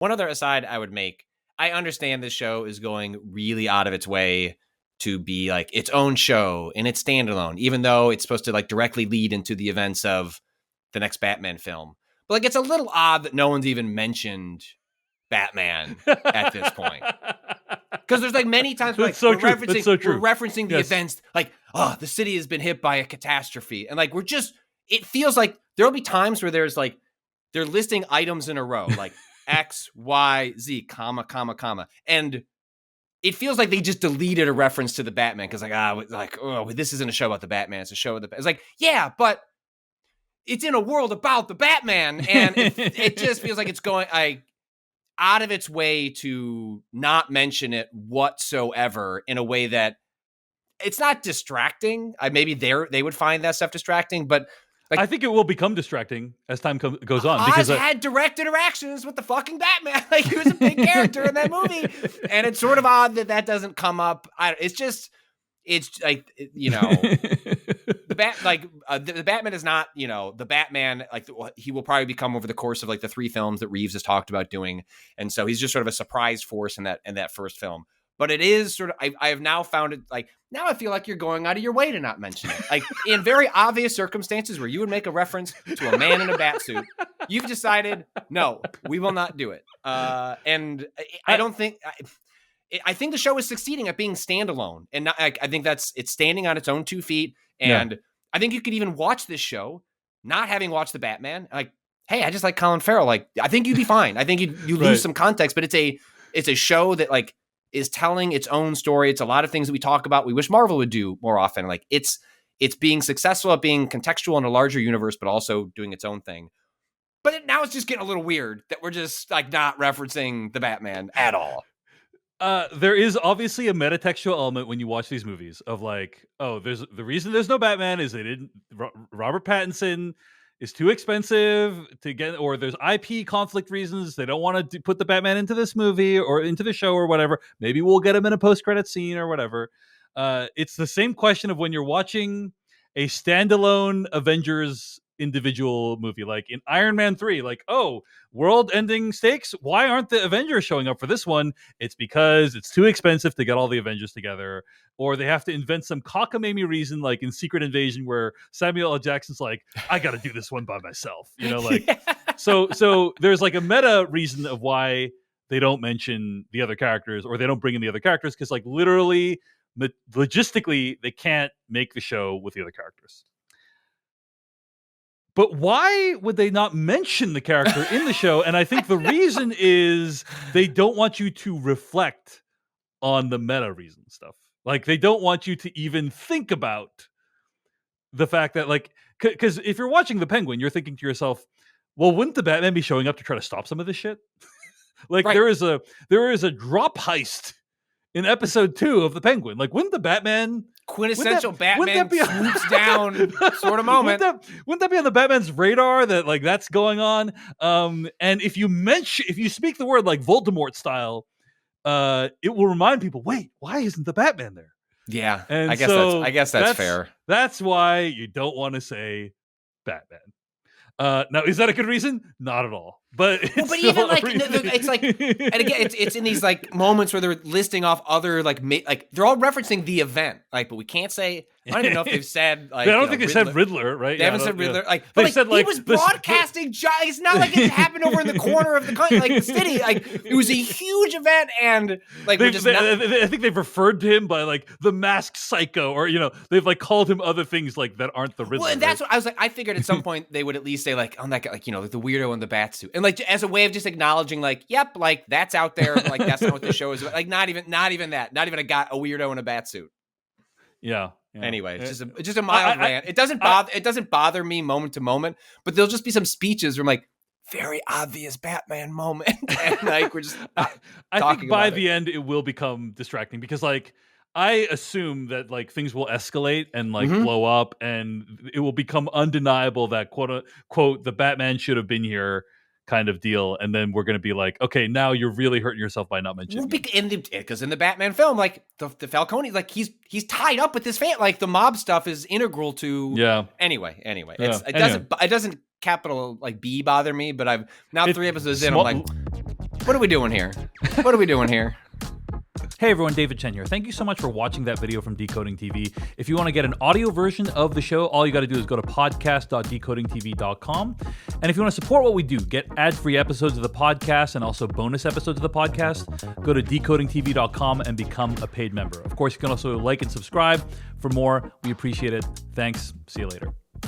One other aside I would make, I understand this show is going really out of its way to be like its own show and it's standalone, even though it's supposed to like directly lead into the events of the next Batman film. But like, it's a little odd that no one's even mentioned Batman at this point. Because there's like many times where, like, we're referencing the events, like, oh, the city has been hit by a catastrophe. And like, it feels like there'll be times where there's like, they're listing items in a row, like X, Y, Z, comma, comma, comma. And it feels like they just deleted a reference to the Batman. Cause like, this isn't a show about the Batman. It's a show of it's like, yeah, but it's in a world about the Batman. And it just feels like it's going out of its way to not mention it whatsoever in a way that it's not distracting. Maybe they would find that stuff distracting, but like, I think it will become distracting as time goes on. Oz had direct interactions with the fucking Batman. Like, he was a big character in that movie. And it's sort of odd that doesn't come up. It's like, you know, the Batman is not, you know, the Batman, like he will probably become over the course of like the 3 films that Reeves has talked about doing. And so he's just sort of a surprise force in that first film. But it is sort of, I have now found it like, now I feel like you're going out of your way to not mention it. Like, in very obvious circumstances where you would make a reference to a man in a bat suit, you've decided, no, we will not do it. And I don't think, I think the show is succeeding at being standalone. And not, I think it's standing on its own 2 feet. And I think you could even watch this show not having watched the Batman. Like, hey, I just like Colin Farrell. Like, I think you'd be fine. I think you lose some context, but it's a show that like is telling its own story. It's a lot of things that we talk about. We wish Marvel would do more often. Like, it's being successful at being contextual in a larger universe, but also doing its own thing. But now it's just getting a little weird that we're just like not referencing the Batman at all. There is obviously a metatextual element when you watch these movies of like, oh, there's the reason there's no Batman is they didn't. Robert Pattinson is too expensive to get, or there's IP conflict reasons they don't want to put the Batman into this movie or into the show or whatever. Maybe we'll get him in a post-credit scene or whatever. It's the same question of when you're watching a standalone Avengers individual movie, like in Iron Man 3, like, oh, world-ending stakes, why aren't the Avengers showing up for this one? It's because it's too expensive to get all the Avengers together, or they have to invent some cockamamie reason, like in Secret Invasion, where Samuel L. Jackson's like, I gotta do this one by myself, you know, like so there's like a meta reason of why they don't mention the other characters, or they don't bring in the other characters, because like literally logistically they can't make the show with the other characters. But why would they not mention the character in the show? And I think the reason is they don't want you to reflect on the meta reason stuff. Like, they don't want you to even think about the fact that, like, because if you're watching The Penguin, you're thinking to yourself, well, wouldn't the Batman be showing up to try to stop some of this shit? Like, right. there is a drop heist in episode 2 of The Penguin. Like, wouldn't the Batman... quintessential Batman swoops down sort of moment. Wouldn't that be on the Batman's radar that like that's going on? And if you speak the word like Voldemort style, it will remind people, wait, why isn't the Batman there? Yeah, and I guess that's fair. That's why you don't want to say Batman. Now, is that a good reason? Not at all. But even like it's like, and again, it's in these like moments where they're listing off other like they're all referencing the event, like, but we can't say. I don't even know if they've said like. I don't think they said Riddler, right? They haven't said Riddler. Like, but like, said, like, he was broadcasting. It's not like it happened over in the corner of the country, like the city. Like, it was a huge event, and like I think they've referred to him by like the masked psycho, or you know, they've like called him other things like that aren't the Riddler. Well, and that's what I was like. I figured at some point they would at least say like, on that guy, like, you know, like the weirdo in the bat suit, and like as a way of just acknowledging like, yep, like that's out there, like that's not what the show is about. Like not even that, not even a weirdo in a bat suit. Yeah. Anyway, it's just a mild rant. It doesn't bother me moment to moment, but there'll just be some speeches where I'm like, very obvious Batman moment, and like we're just. I think by the end it will become distracting, because like I assume that like things will escalate and like blow up, and it will become undeniable that quote unquote the Batman should have been here kind of deal, and then we're going to be like, okay, now you're really hurting yourself by not mentioning because in the Batman film, like the Falcone, like he's tied up with this fan, like the mob stuff is integral to. Anyway, it doesn't capital like B bother me, but I've now 3 episodes in, I'm like, What are we doing here? What are we doing here? Hey everyone, David Chen here. Thank you so much for watching that video from Decoding TV. If you want to get an audio version of the show, all you got to do is go to podcast.decodingtv.com. And if you want to support what we do, get ad-free episodes of the podcast and also bonus episodes of the podcast, go to decodingtv.com and become a paid member. Of course, you can also like and subscribe for more. We appreciate it. Thanks. See you later.